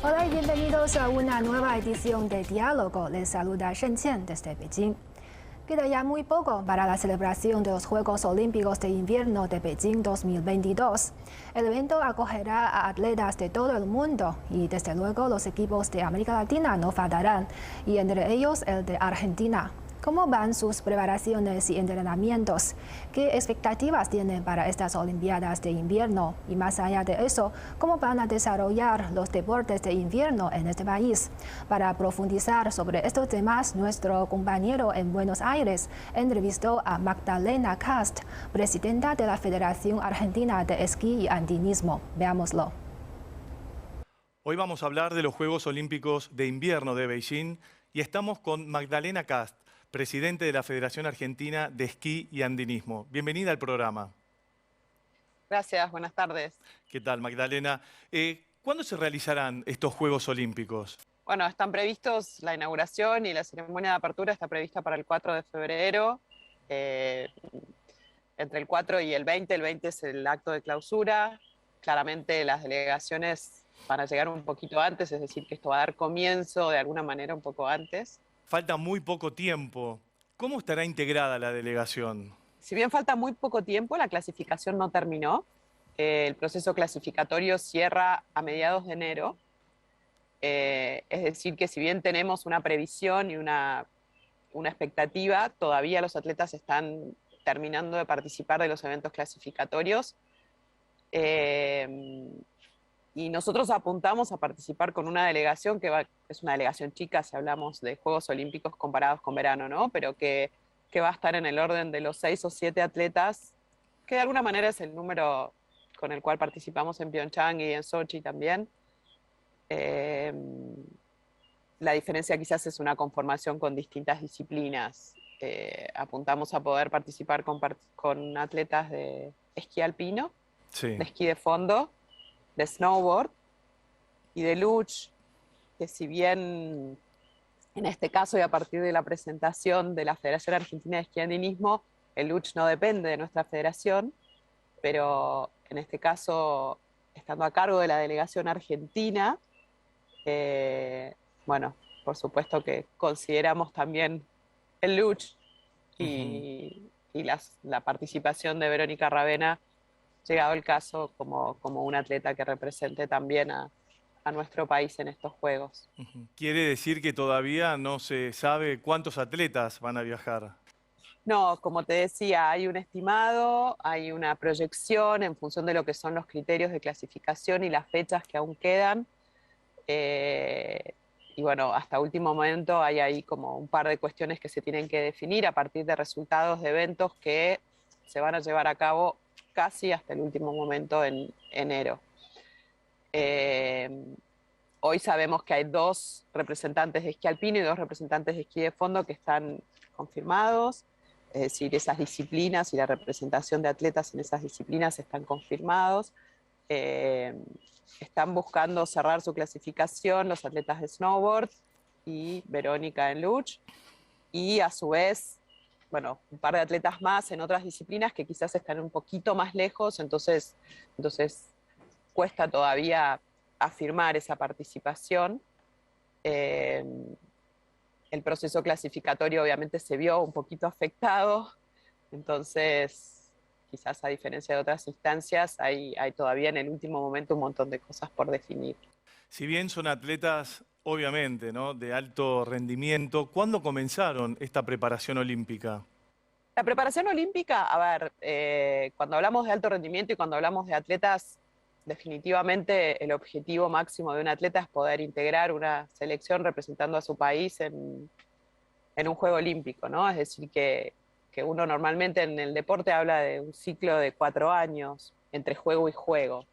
Hola y bienvenidos a una nueva edición de Diálogo. Les saluda Shen Qian desde Beijing. Queda ya muy poco para la celebración de los Juegos Olímpicos de Invierno de Beijing 2022. El evento acogerá a atletas de todo el mundo y desde luego los equipos de América Latina no faltarán, y entre ellos el de Argentina. ¿Cómo van sus preparaciones y entrenamientos? ¿Qué expectativas tienen para estas Olimpiadas de invierno? Y más allá de eso, ¿cómo van a desarrollar los deportes de invierno en este país? Para profundizar sobre estos temas, nuestro compañero en Buenos Aires entrevistó a Magdalena Kast, presidenta de la Federación Argentina de Esquí y Andinismo. Veámoslo. Hoy vamos a hablar de los Juegos Olímpicos de Invierno de Beijing y estamos con Magdalena Kast, presidente de la Federación Argentina de Esquí y Andinismo. Bienvenida al programa. Gracias, buenas tardes. ¿Qué tal, Magdalena? ¿Cuándo se realizarán estos Juegos Olímpicos? Bueno, están previstos la inauguración y la ceremonia de apertura está prevista para el 4 de febrero. Entre el 4 y el 20 es el acto de clausura. Claramente las delegaciones van a llegar un poquito antes, es decir, que esto va a dar comienzo de alguna manera un poco antes. Falta muy poco tiempo. ¿Cómo estará integrada la delegación? Si bien falta muy poco tiempo, la clasificación no terminó. El proceso clasificatorio cierra a mediados de enero. Es decir, que si bien tenemos una previsión y una expectativa, todavía los atletas están terminando de participar de los eventos clasificatorios. Y nosotros apuntamos a participar con una delegación es una delegación chica si hablamos de Juegos Olímpicos comparados con verano, ¿no? Pero que va a estar en el orden de los 6 o 7 atletas, que de alguna manera es el número con el cual participamos en Pyeongchang y en Sochi también. La diferencia quizás es una conformación con distintas disciplinas. Apuntamos a poder participar con atletas de esquí alpino, Sí. de esquí de fondo, de snowboard y de luge, que si bien en este caso y a partir de la presentación de la Federación Argentina de Esquí y Andinismo, el luge no depende de nuestra federación, pero en este caso, estando a cargo de la delegación argentina, bueno, por supuesto que consideramos también el luge y la participación de Verónica Ravena, llegado el caso, como un atleta que represente también a nuestro país en estos Juegos. ¿Quiere decir que todavía no se sabe cuántos atletas van a viajar? No, como te decía, hay un estimado, hay una proyección en función de lo que son los criterios de clasificación y las fechas que aún quedan. Y bueno, hasta último momento hay ahí como un par de cuestiones que se tienen que definir a partir de resultados de eventos que se van a llevar a cabo casi hasta el último momento en enero. Hoy sabemos que hay 2 representantes de esquí alpino y 2 representantes de esquí de fondo que están confirmados, es decir, esas disciplinas y la representación de atletas en esas disciplinas están confirmados. Están buscando cerrar su clasificación los atletas de snowboard y Verónica en luge, y a su vez, bueno, un par de atletas más en otras disciplinas que quizás están un poquito más lejos, entonces cuesta todavía afirmar esa participación. El proceso clasificatorio obviamente se vio un poquito afectado, entonces quizás a diferencia de otras instancias hay todavía en el último momento un montón de cosas por definir. Si bien son atletas, obviamente, ¿no?, de alto rendimiento, ¿cuándo comenzaron esta preparación olímpica? La preparación olímpica, a ver, cuando hablamos de alto rendimiento y cuando hablamos de atletas, definitivamente el objetivo máximo de un atleta es poder integrar una selección representando a su país en un Juego Olímpico, ¿no? Es decir, que uno normalmente en el deporte habla de un ciclo de 4 años entre juego y juego.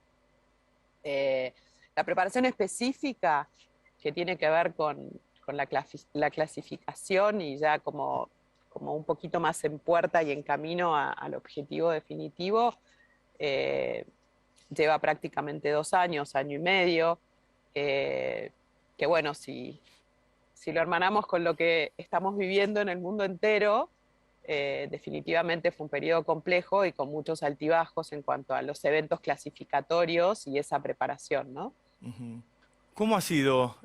La preparación específica que tiene que ver con la clasificación y ya como un poquito más en puerta y en camino al objetivo definitivo, lleva prácticamente 2 años, año y medio, que bueno, si lo hermanamos con lo que estamos viviendo en el mundo entero, definitivamente fue un periodo complejo y con muchos altibajos en cuanto a los eventos clasificatorios y esa preparación, ¿no? ¿Cómo ha sido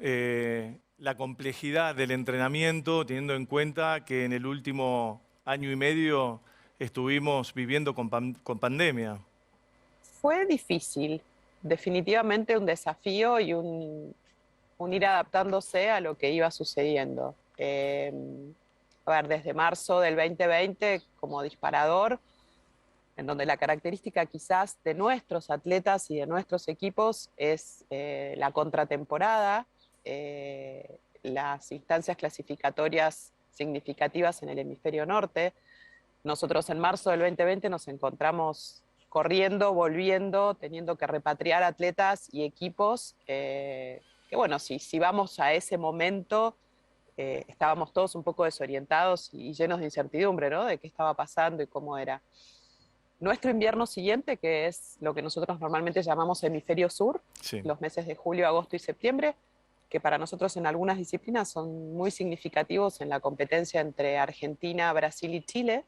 la complejidad del entrenamiento, teniendo en cuenta que en el último año y medio estuvimos viviendo con pandemia? Fue difícil, definitivamente un desafío y un ir adaptándose a lo que iba sucediendo. A ver, desde marzo del 2020 como disparador, en donde la característica quizás de nuestros atletas y de nuestros equipos es la contratemporada, las instancias clasificatorias significativas en el hemisferio norte. Nosotros en marzo del 2020 nos encontramos corriendo, volviendo, teniendo que repatriar atletas y equipos, que bueno, si vamos a ese momento, estábamos todos un poco desorientados y llenos de incertidumbre, ¿no? De qué estaba pasando y cómo era. Nuestro invierno siguiente, que es lo que nosotros normalmente llamamos hemisferio sur, Sí. los meses de julio, agosto y septiembre, que para nosotros en algunas disciplinas son muy significativos en la competencia entre Argentina, Brasil y Chile,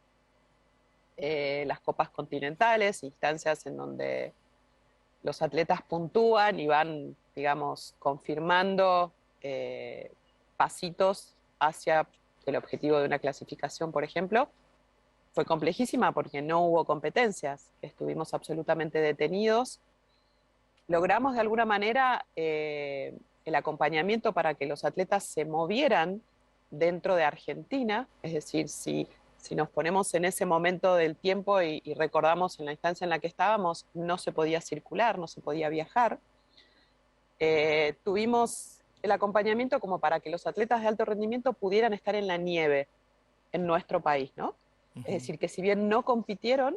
las copas continentales, instancias en donde los atletas puntúan y van, digamos, confirmando pasitos hacia el objetivo de una clasificación, por ejemplo. Fue complejísima porque no hubo competencias, estuvimos absolutamente detenidos. Logramos de alguna manera el acompañamiento para que los atletas se movieran dentro de Argentina, es decir, si nos ponemos en ese momento del tiempo y recordamos en la instancia en la que estábamos, no se podía circular, no se podía viajar. Tuvimos el acompañamiento como para que los atletas de alto rendimiento pudieran estar en la nieve en nuestro país, ¿no? Es decir, que si bien no compitieron,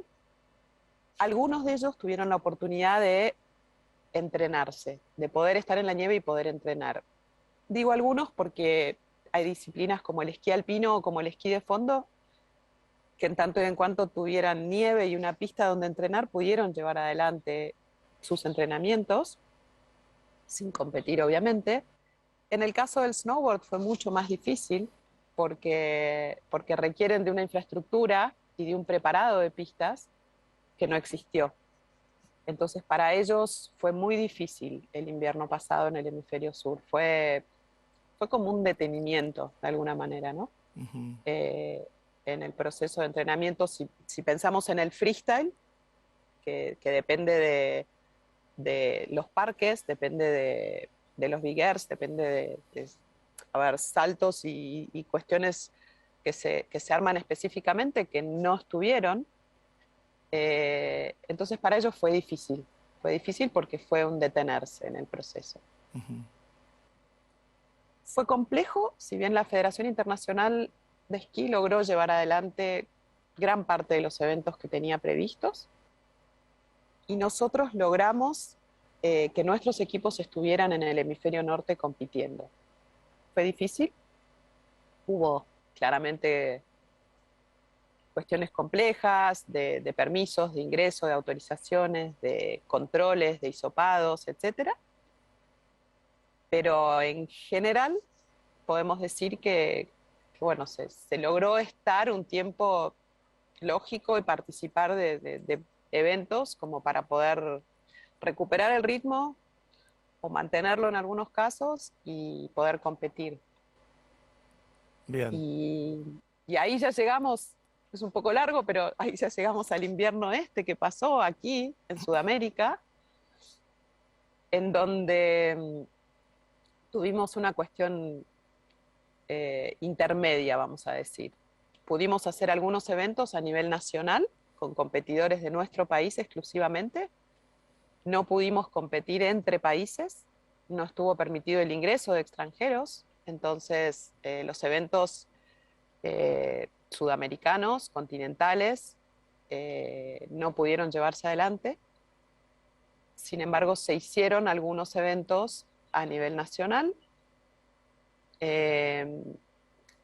algunos de ellos tuvieron la oportunidad de entrenarse, de poder estar en la nieve y poder entrenar. Digo algunos porque hay disciplinas como el esquí alpino o como el esquí de fondo que en tanto y en cuanto tuvieran nieve y una pista donde entrenar, pudieron llevar adelante sus entrenamientos, sin competir obviamente. En el caso del snowboard fue mucho más difícil porque requieren de una infraestructura y de un preparado de pistas que no existió. Entonces para ellos fue muy difícil el invierno pasado en el hemisferio sur. Fue como un detenimiento de alguna manera, ¿no? En el proceso de entrenamiento, si pensamos en el freestyle, que depende de los parques, depende de los big airs, depende de saltos y cuestiones que se arman específicamente que no estuvieron. Entonces para ellos fue difícil porque fue un detenerse en el proceso. Fue complejo, si bien la Federación Internacional de Esquí logró llevar adelante gran parte de los eventos que tenía previstos y nosotros logramos que nuestros equipos estuvieran en el hemisferio norte compitiendo. Fue difícil, hubo claramente cuestiones complejas de permisos, de ingreso, de autorizaciones, de controles, de hisopados, etc. Pero en general podemos decir que bueno, se logró estar un tiempo lógico y participar de eventos como para poder recuperar el ritmo o mantenerlo en algunos casos y poder competir. Bien. Y ahí ya llegamos, es un poco largo, pero ahí ya llegamos al invierno que pasó aquí en Sudamérica, en donde tuvimos una cuestión intermedia, vamos a decir. Pudimos hacer algunos eventos a nivel nacional con competidores de nuestro país exclusivamente. No pudimos competir entre países, no estuvo permitido el ingreso de extranjeros, entonces los eventos sudamericanos, continentales, no pudieron llevarse adelante. Sin embargo, se hicieron algunos eventos a nivel nacional,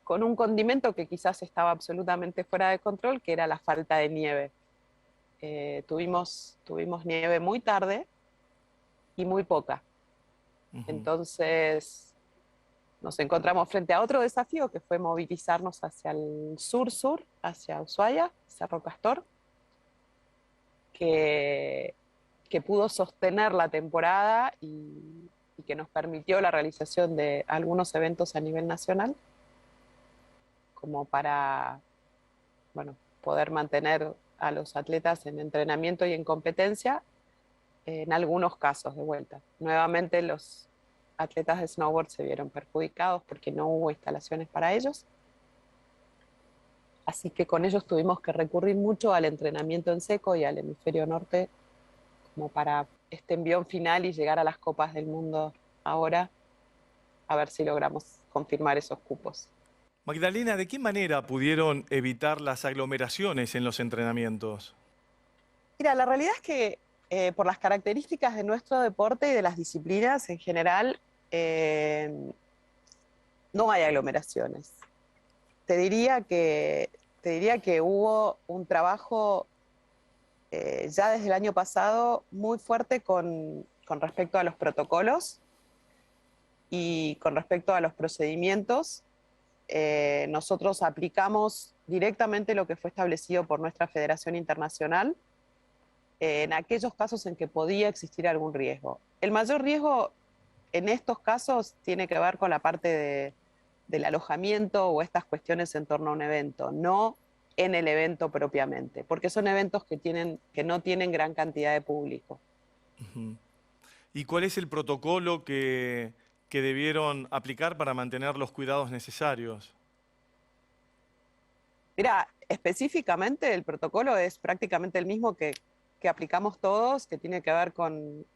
con un condimento que quizás estaba absolutamente fuera de control, que era la falta de nieve. Tuvimos nieve muy tarde y muy poca. Entonces nos encontramos frente a otro desafío que fue movilizarnos hacia el sur-sur, hacia Ushuaia, Cerro Castor, que pudo sostener la temporada y que nos permitió la realización de algunos eventos a nivel nacional, como para, bueno, poder mantener a los atletas en entrenamiento y en competencia, en algunos casos de vuelta. Nuevamente los atletas de snowboard se vieron perjudicados porque no hubo instalaciones para ellos. Así que con ellos tuvimos que recurrir mucho al entrenamiento en seco y al hemisferio norte como para este envión final y llegar a las Copas del Mundo ahora, a ver si logramos confirmar esos cupos. Magdalena, ¿de qué manera pudieron evitar las aglomeraciones en los entrenamientos? Mira, la realidad es que por las características de nuestro deporte y de las disciplinas en general, no hay aglomeraciones. Te diría que hubo un trabajo ya desde el año pasado muy fuerte con respecto a los protocolos y con respecto a los procedimientos. Nosotros aplicamos directamente lo que fue establecido por nuestra Federación Internacional en aquellos casos en que podía existir algún riesgo. El mayor riesgo en estos casos tiene que ver con la parte del alojamiento o estas cuestiones en torno a un evento, no en el evento propiamente, porque son eventos que no tienen gran cantidad de público. Ujú. ¿Y cuál es el protocolo que debieron aplicar para mantener los cuidados necesarios? Mira, específicamente el protocolo es prácticamente el mismo que aplicamos todos, que tiene que ver con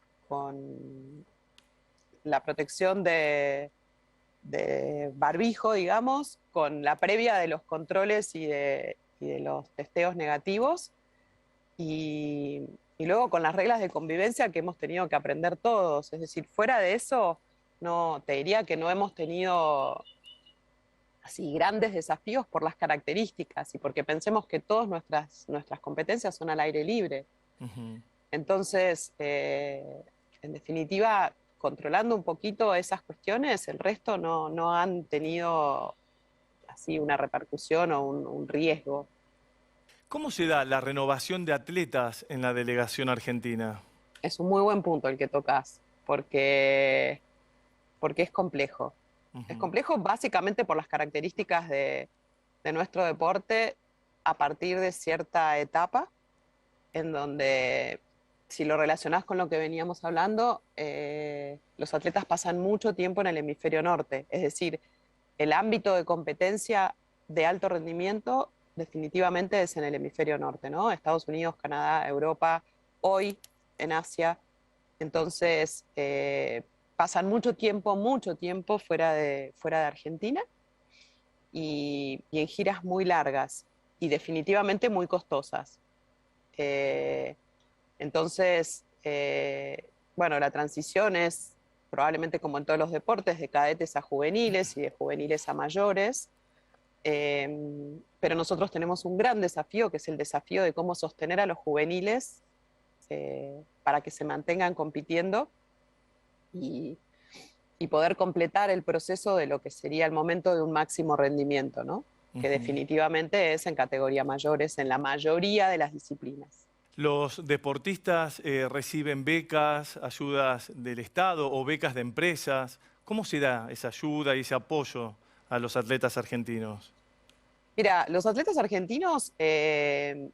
la protección de barbijo, digamos, con la previa de los controles y de los testeos negativos, y luego con las reglas de convivencia que hemos tenido que aprender todos. Es decir, fuera de eso, no, te diría que no hemos tenido así grandes desafíos por las características y porque pensemos que todas nuestras competencias son al aire libre. Ujú. Entonces, en definitiva, controlando un poquito esas cuestiones, el resto no han tenido así una repercusión o un riesgo. ¿Cómo se da la renovación de atletas en la delegación argentina? Es un muy buen punto el que tocas, porque es complejo. Es Ujú. complejo básicamente por las características de nuestro deporte a partir de cierta etapa, en donde, si lo relacionás con lo que veníamos hablando, los atletas pasan mucho tiempo en el hemisferio norte. Es decir, el ámbito de competencia de alto rendimiento definitivamente es en el hemisferio norte, ¿no? Estados Unidos, Canadá, Europa, hoy en Asia. Entonces, pasan mucho tiempo fuera de Argentina y en giras muy largas y definitivamente muy costosas. Entonces, bueno, la transición es probablemente como en todos los deportes, de cadetes a juveniles y de juveniles a mayores. Pero nosotros tenemos un gran desafío, que es el desafío de cómo sostener a los juveniles para que se mantengan compitiendo y poder completar el proceso de lo que sería el momento de un máximo rendimiento, ¿no? Que Ujú. definitivamente es en categoría mayores en la mayoría de las disciplinas. ¿Los deportistas reciben becas, ayudas del Estado o becas de empresas? ¿Cómo se da esa ayuda y ese apoyo a los atletas argentinos? Mira, los atletas argentinos que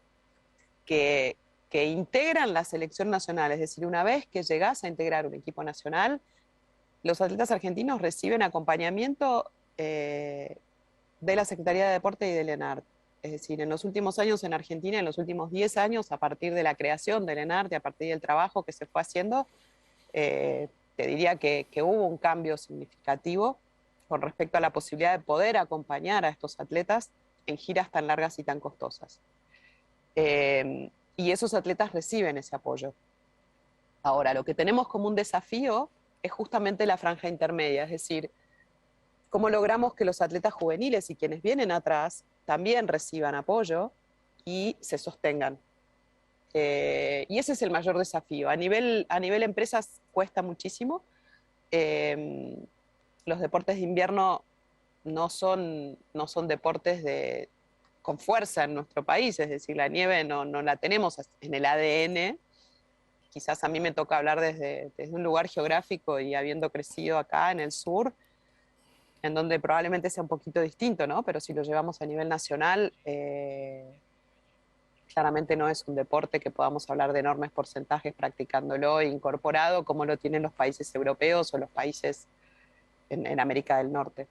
integran la selección nacional, es decir, una vez que llegás a integrar un equipo nacional, los atletas argentinos reciben acompañamiento de la Secretaría de Deporte y del ENART. Es decir, en los últimos años en Argentina, en los últimos 10 años, a partir de la creación del ENART y a partir del trabajo que se fue haciendo, te diría que hubo un cambio significativo con respecto a la posibilidad de poder acompañar a estos atletas en giras tan largas y tan costosas. Y esos atletas reciben ese apoyo. Ahora, lo que tenemos como un desafío es justamente la franja intermedia, es decir, cómo logramos que los atletas juveniles y quienes vienen atrás también reciban apoyo y se sostengan. Y ese es el mayor desafío. A nivel empresas cuesta muchísimo. Los deportes de invierno no son deportes con fuerza en nuestro país, es decir, la nieve no la tenemos en el ADN, quizás a mí me toca hablar desde un lugar geográfico y habiendo crecido acá en el sur, en donde probablemente sea un poquito distinto, ¿no? Pero si lo llevamos a nivel nacional, claramente no es un deporte que podamos hablar de enormes porcentajes practicándolo e incorporado como lo tienen los países europeos o los países en América del Norte.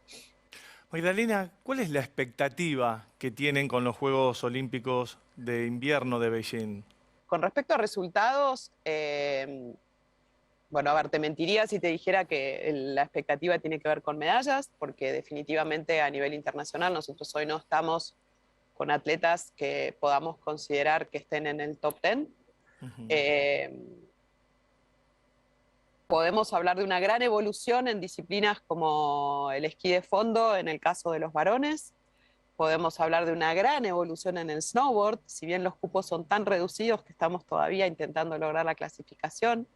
Magdalena, ¿cuál es la expectativa que tienen con los Juegos Olímpicos de Invierno de Beijing? Con respecto a resultados, bueno, a ver, te mentiría si te dijera que la expectativa tiene que ver con medallas, porque definitivamente a nivel internacional nosotros hoy no estamos con atletas que podamos considerar que estén en el top 10. Podemos hablar de una gran evolución en disciplinas como el esquí de fondo en el caso de los varones. Podemos hablar de una gran evolución en el snowboard, si bien los cupos son tan reducidos que estamos todavía intentando lograr la clasificación.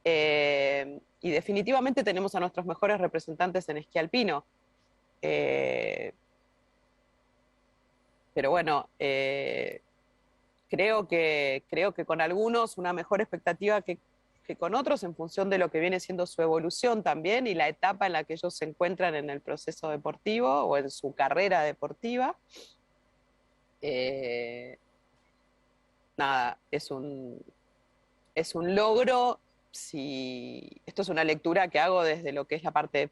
Y definitivamente tenemos a nuestros mejores representantes en esquí alpino. Pero bueno, creo que con algunos una mejor expectativa que con otros en función de lo que viene siendo su evolución también y la etapa en la que ellos se encuentran en el proceso deportivo o en su carrera deportiva. Nada, es un logro. Esto es una lectura que hago desde lo que es la parte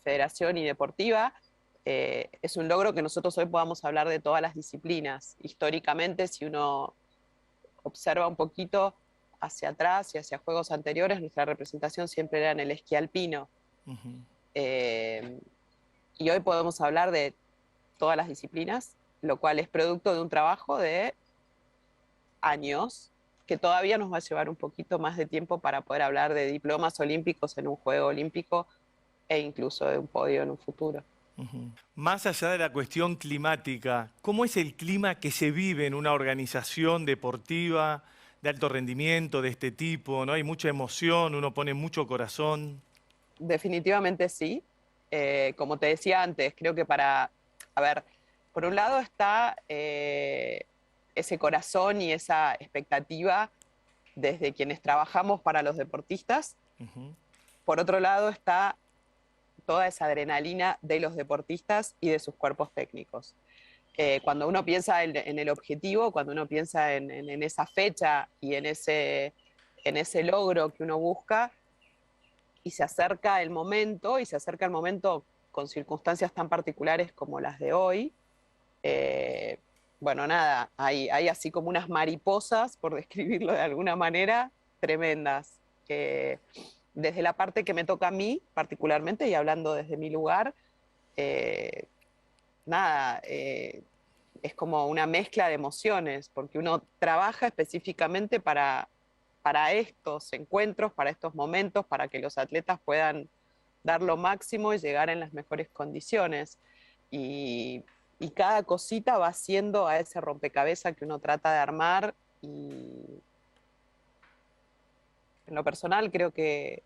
federación y deportiva, es un logro que nosotros hoy podamos hablar de todas las disciplinas. Históricamente, si uno observa un poquito hacia atrás y hacia juegos anteriores, nuestra representación siempre era en el esquí alpino. Y hoy podemos hablar de todas las disciplinas, lo cual es producto de un trabajo de años, que todavía nos va a llevar un poquito más de tiempo para poder hablar de diplomas olímpicos en un juego olímpico e incluso de un podio en un futuro. Más allá de la cuestión climática, ¿cómo es el clima que se vive en una organización deportiva de alto rendimiento de este tipo? ¿No? Hay mucha emoción, uno pone mucho corazón. Definitivamente sí. Como te decía antes, creo que a ver, por un lado está ese corazón y esa expectativa desde quienes trabajamos para los deportistas. Por otro lado está toda esa adrenalina de los deportistas y de sus cuerpos técnicos. Cuando uno piensa en el objetivo, cuando uno piensa en esa fecha y en ese logro que uno busca, y se acerca el momento con circunstancias tan particulares como las de hoy, bueno, nada, hay así como unas mariposas, por describirlo de alguna manera, tremendas. Desde la parte que me toca a mí, particularmente, y hablando desde mi lugar, nada, es como una mezcla de emociones, porque uno trabaja específicamente para estos encuentros, para estos momentos, para que los atletas puedan dar lo máximo y llegar en las mejores condiciones. Y cada cosita va haciendo a ese rompecabezas que uno trata de armar. Y en lo personal creo que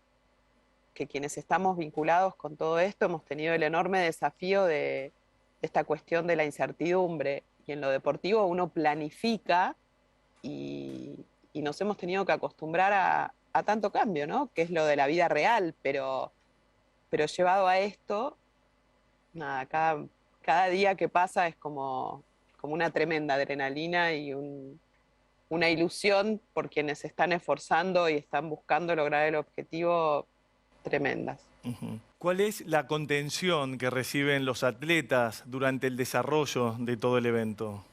quienes estamos vinculados con todo esto hemos tenido el enorme desafío de esta cuestión de la incertidumbre. Y en lo deportivo uno planifica y nos hemos tenido que acostumbrar a tanto cambio, ¿no? Que es lo de la vida real, pero llevado a esto, nada, cada día que pasa es como una tremenda adrenalina y una ilusión por quienes se están esforzando y están buscando lograr el objetivo, tremendas. ¿Cuál es la contención que reciben los atletas durante el desarrollo de todo el evento?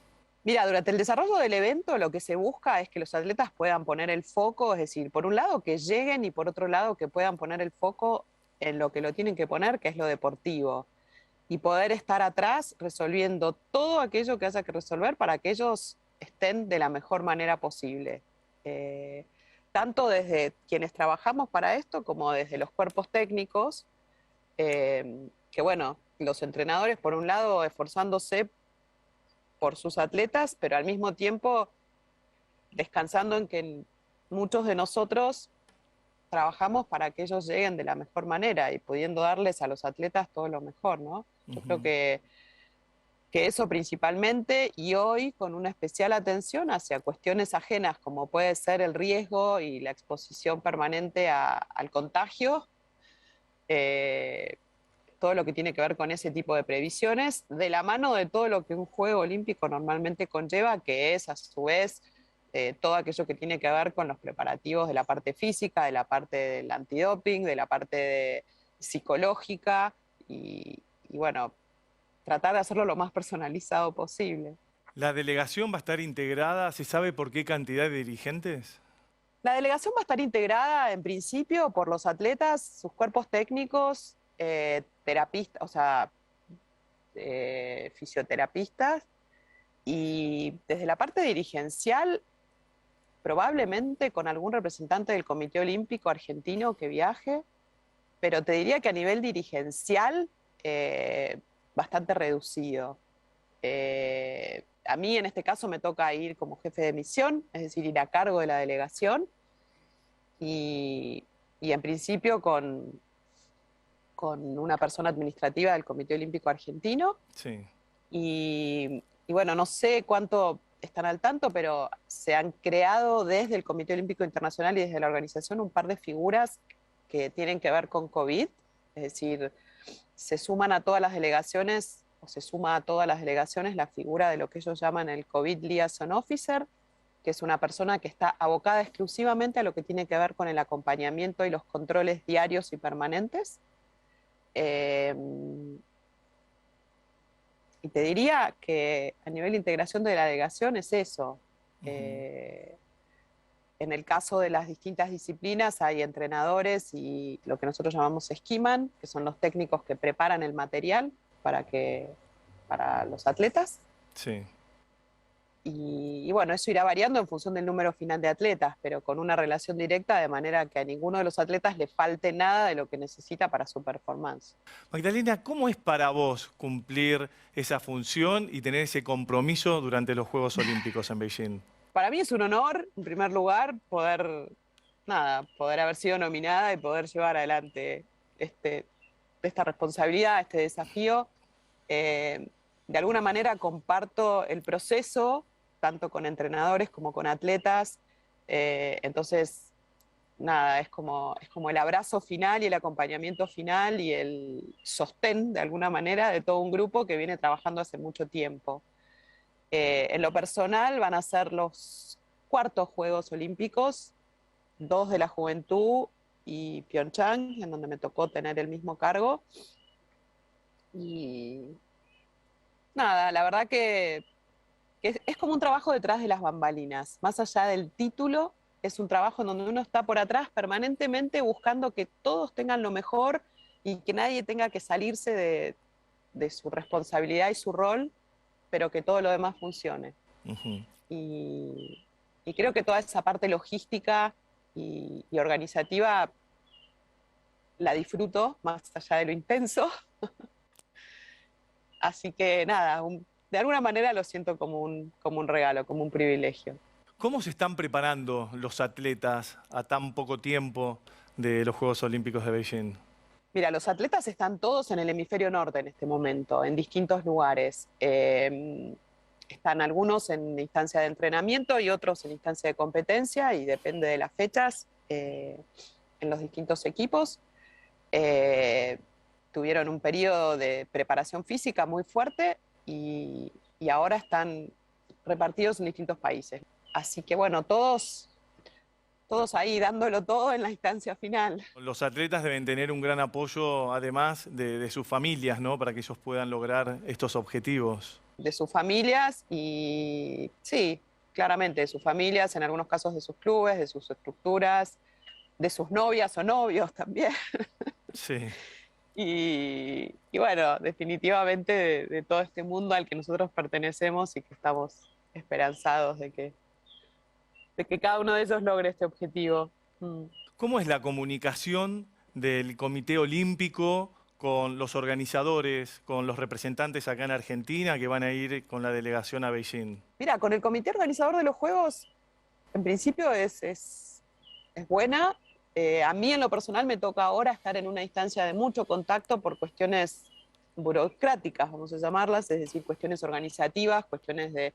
Mira, durante el desarrollo del evento lo que se busca es que los atletas puedan poner el foco, es decir, por un lado que lleguen y por otro lado que puedan poner el foco en lo que lo tienen que poner, que es lo deportivo, y poder estar atrás resolviendo todo aquello que haya que resolver para que ellos estén de la mejor manera posible. Tanto desde quienes trabajamos para esto como desde los cuerpos técnicos, que bueno, los entrenadores por un lado esforzándose por sus atletas, pero al mismo tiempo descansando en que muchos de nosotros trabajamos para que ellos lleguen de la mejor manera y pudiendo darles a los atletas todo lo mejor, ¿no? Yo creo que que eso principalmente, y hoy con una especial atención hacia cuestiones ajenas como puede ser el riesgo y la exposición permanente al contagio, todo lo que tiene que ver con ese tipo de previsiones, de la mano de todo lo que un juego olímpico normalmente conlleva, que es a su vez todo aquello que tiene que ver con los preparativos de la parte física, de la parte del antidoping, de la parte psicológica y bueno, tratar de hacerlo lo más personalizado posible. ¿La delegación va a estar integrada? ¿Se sabe por qué cantidad de dirigentes? La delegación va a estar integrada en principio por los atletas, sus cuerpos técnicos, terapistas, o sea, fisioterapistas, y desde la parte dirigencial, probablemente con algún representante del Comité Olímpico Argentino que viaje, pero te diría que a nivel dirigencial, bastante reducido. A mí en este caso me toca ir como jefe de misión, es decir, ir a cargo de la delegación y en principio con una persona administrativa del Comité Olímpico Argentino. Sí. Y bueno, no sé cuánto están al tanto, pero se han creado desde el Comité Olímpico Internacional y desde la organización un par de figuras que tienen que ver con COVID, es decir, se suman a todas las delegaciones, o se suma a todas las delegaciones la figura de lo que ellos llaman el COVID Liaison Officer, que es una persona que está abocada exclusivamente a lo que tiene que ver con el acompañamiento y los controles diarios y permanentes. Y te diría que a nivel de integración de la delegación es eso. En el caso de las distintas disciplinas hay entrenadores y lo que nosotros llamamos skiman, que son los técnicos que preparan el material para los atletas. Sí. Y bueno, eso irá variando en función del número final de atletas, pero con una relación directa de manera que a ninguno de los atletas le falte nada de lo que necesita para su performance. Magdalena, ¿cómo es para vos cumplir esa función y tener ese compromiso durante los Juegos Olímpicos en Beijing? Para mí es un honor, en primer lugar, poder haber sido nominada y poder llevar adelante esta responsabilidad, este desafío. De alguna manera comparto el proceso, tanto con entrenadores como con atletas. Entonces, nada, es como el abrazo final y el acompañamiento final y el sostén, de alguna manera, de todo un grupo que viene trabajando hace mucho tiempo. En lo personal van a ser los cuartos Juegos Olímpicos, 2 de la juventud y Pyeongchang, en donde me tocó tener el mismo cargo. Y nada, la verdad que es como un trabajo detrás de las bambalinas. Más allá del título, es un trabajo en donde uno está por atrás permanentemente buscando que todos tengan lo mejor y que nadie tenga que salirse de su responsabilidad y su rol, pero que todo lo demás funcione. Y creo que toda esa parte logística y organizativa la disfruto, más allá de lo intenso. Así que nada, de alguna manera lo siento como un regalo, como un privilegio. ¿Cómo se están preparando los atletas a tan poco tiempo de los Juegos Olímpicos de Beijing? Mira, los atletas están todos en el hemisferio norte en este momento, en distintos lugares. Están algunos en instancia de entrenamiento y otros en instancia de competencia, y depende de las fechas en los distintos equipos. Tuvieron un periodo de preparación física muy fuerte y ahora están repartidos en distintos países. Así que bueno, todos ahí dándolo todo en la instancia final. Los atletas deben tener un gran apoyo, además de sus familias, ¿no? Para que ellos puedan lograr estos objetivos. De sus familias y sí, claramente de sus familias, en algunos casos de sus clubes, de sus estructuras, de sus novias o novios también. Sí. Y bueno, definitivamente de todo este mundo al que nosotros pertenecemos y que estamos esperanzados de que cada uno de ellos logre este objetivo. ¿Cómo es la comunicación del Comité Olímpico con los organizadores, con los representantes acá en Argentina que van a ir con la delegación a Beijing? Mira, con el comité organizador de los Juegos, en principio es buena. A mí en lo personal me toca ahora estar en una instancia de mucho contacto por cuestiones burocráticas, vamos a llamarlas, es decir, cuestiones organizativas, cuestiones de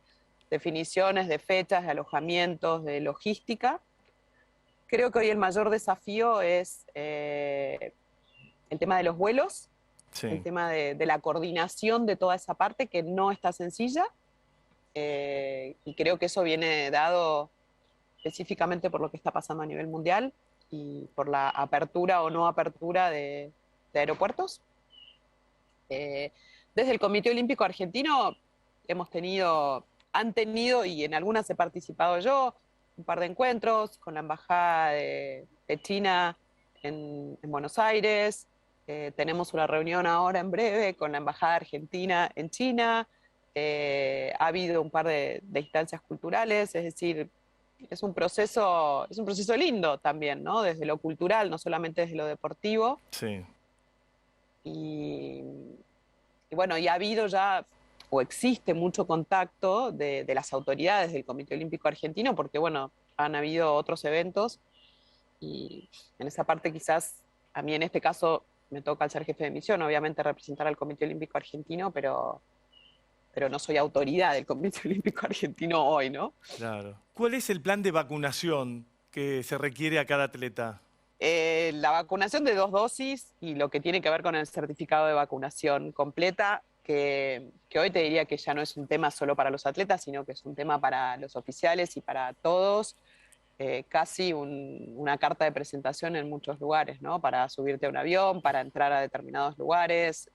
definiciones, de fechas, de alojamientos, de logística. Creo que hoy el mayor desafío es el tema de los vuelos, Sí. el tema de la coordinación de toda esa parte que no está sencilla, y creo que eso viene dado específicamente por lo que está pasando a nivel mundial y por la apertura o no apertura de aeropuertos. Desde el Comité Olímpico Argentino han tenido, y en algunas he participado yo, un par de encuentros con la Embajada de China en Buenos Aires. Tenemos una reunión ahora en breve con la Embajada Argentina en China. Ha habido un par de instancias culturales, es decir, es un proceso lindo también, ¿no? Desde lo cultural, no solamente desde lo deportivo. Sí. Y bueno, y ha habido ya, o existe mucho contacto de las autoridades del Comité Olímpico Argentino, porque bueno, han habido otros eventos, y en esa parte quizás, a mí en este caso me toca, al ser jefe de misión, obviamente representar al Comité Olímpico Argentino, pero no soy autoridad del Comité Olímpico Argentino hoy, ¿no? Claro. ¿Cuál es el plan de vacunación que se requiere a cada atleta? La vacunación de 2 dosis y lo que tiene que ver con el certificado de vacunación completa, que hoy te diría que ya no es un tema solo para los atletas, sino que es un tema para los oficiales y para todos. Casi una carta de presentación en muchos lugares, ¿no? Para subirte a un avión, para entrar a determinados lugares.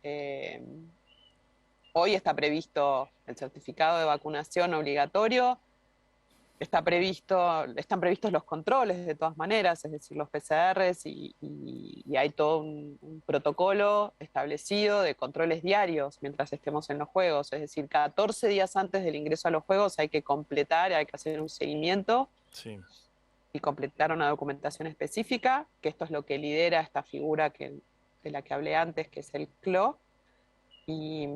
Hoy está previsto el certificado de vacunación obligatorio. Están previstos los controles de todas maneras, es decir, los PCRs, y hay todo un protocolo establecido de controles diarios mientras estemos en los Juegos. Es decir, 14 días antes del ingreso a los Juegos hay que hacer un seguimiento. Sí. Y completar una documentación específica, que esto es lo que lidera esta figura de la que hablé antes, que es el CLO. Y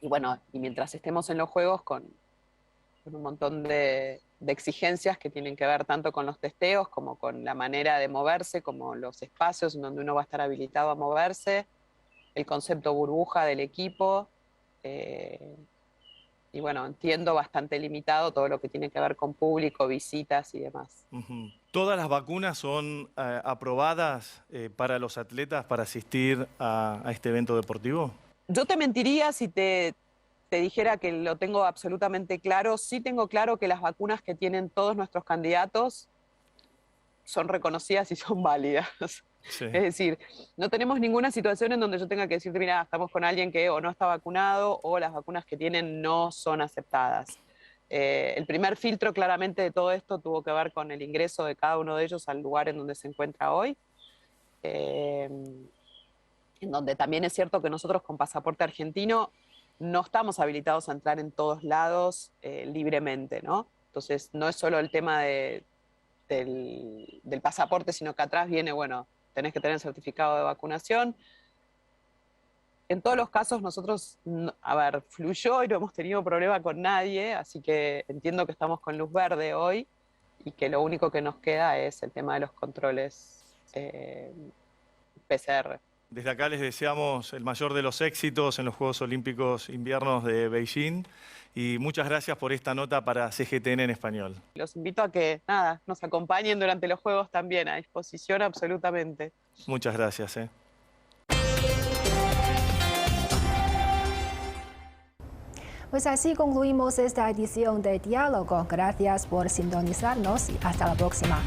bueno, y mientras estemos en los Juegos con un montón de exigencias que tienen que ver tanto con los testeos como con la manera de moverse, como los espacios en donde uno va a estar habilitado a moverse, el concepto burbuja del equipo, y bueno, entiendo bastante limitado todo lo que tiene que ver con público, visitas y demás. Uh-huh. ¿Todas las vacunas son aprobadas para los atletas para asistir a este evento deportivo? Yo te mentiría si te dijera que lo tengo absolutamente claro. Sí tengo claro que las vacunas que tienen todos nuestros candidatos son reconocidas y son válidas. Sí. Es decir, no tenemos ninguna situación en donde yo tenga que decirte, mira, estamos con alguien que o no está vacunado o las vacunas que tienen no son aceptadas. El primer filtro claramente de todo esto tuvo que ver con el ingreso de cada uno de ellos al lugar en donde se encuentra hoy. En donde también es cierto que nosotros con pasaporte argentino no estamos habilitados a entrar en todos lados libremente, ¿no? Entonces no es solo el tema del pasaporte, sino que atrás viene, bueno, tenés que tener el certificado de vacunación. En todos los casos nosotros, fluyó y no hemos tenido problema con nadie, así que entiendo que estamos con luz verde hoy y que lo único que nos queda es el tema de los controles PCR. Desde acá les deseamos el mayor de los éxitos en los Juegos Olímpicos Inviernos de Beijing y muchas gracias por esta nota para CGTN en español. Los invito a que, nos acompañen durante los Juegos también, a disposición absolutamente. Muchas gracias. Pues así concluimos esta edición de Diálogo. Gracias por sintonizarnos y hasta la próxima.